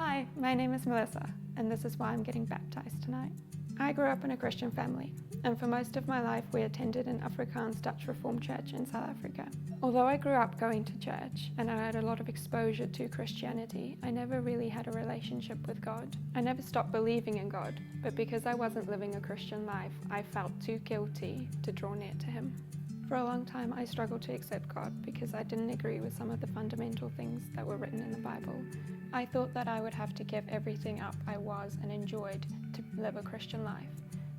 Hi, my name is Melissa, and this is why I'm getting baptized tonight. I grew up in a Christian family, and for most of my life we attended an Afrikaans Dutch Reformed church in South Africa. Although I grew up going to church and I had a lot of exposure to Christianity, I never really had a relationship with God. I never stopped believing in God, but because I wasn't living a Christian life, I felt too guilty to draw near to Him. For a long time I struggled to accept God because I didn't agree with some of the fundamental things that were written in the Bible. I thought that I would have to give everything up I was and enjoyed to live a Christian life.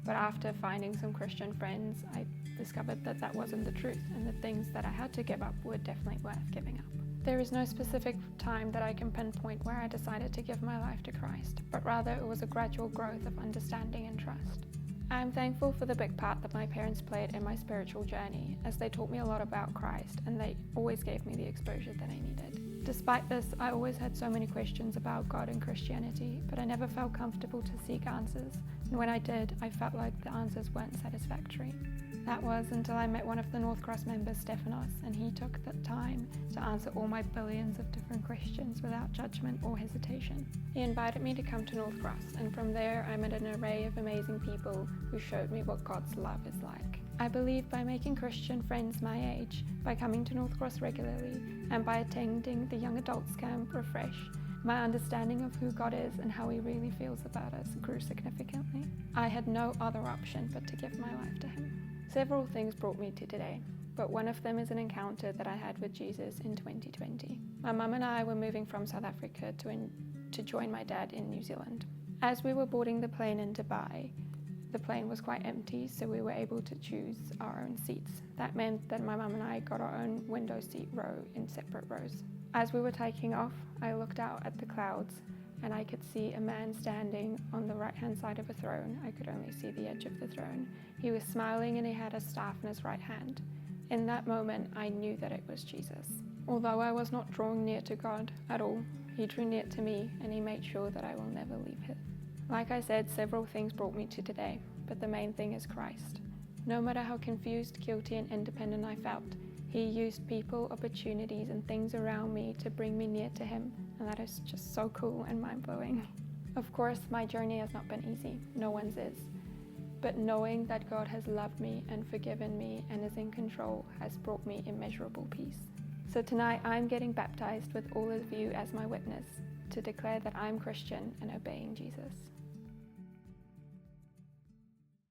But after finding some Christian friends, I discovered that that wasn't the truth, and the things that I had to give up were definitely worth giving up. There is no specific time that I can pinpoint where I decided to give my life to Christ, but rather it was a gradual growth of understanding and trust. I am thankful for the big part that my parents played in my spiritual journey, as they taught me a lot about Christ and they always gave me the exposure that I needed. Despite this, I always had so many questions about God and Christianity, but I never felt comfortable to seek answers, and when I did, I felt like the answers weren't satisfactory. That was until I met one of the Northcross members, Stephanos, and he took the time to answer all my billions of different questions without judgment or hesitation. He invited me to come to Northcross, and from there I met an array of amazing people who showed me what God's love is like. I believe by making Christian friends my age, by coming to Northcross regularly, and by attending the young adults camp Refresh, my understanding of who God is and how He really feels about us grew significantly. I had no other option but to give my life to Him. Several things brought me to today, but one of them is an encounter that I had with Jesus in 2020. My mum and I were moving from South Africa to join my dad in New Zealand. As we were boarding the plane in Dubai, the plane was quite empty, so we were able to choose our own seats. That meant that my mum and I got our own window seat row in separate rows. As we were taking off, I looked out at the clouds and I could see a man standing on the right-hand side of a throne. I could only see the edge of the throne. He was smiling and he had a staff in his right hand. In that moment, I knew that it was Jesus. Although I was not drawing near to God at all, He drew near to me and He made sure that I will never leave Him. Like I said, several things brought me to today, but the main thing is Christ. No matter how confused, guilty and independent I felt, He used people, opportunities and things around me to bring me near to Him, and that is just so cool and mind-blowing. Of course, my journey has not been easy, no one's is. But knowing that God has loved me and forgiven me and is in control has brought me immeasurable peace. So tonight I'm getting baptized with all of you as my witness to declare that I'm Christian and obeying Jesus.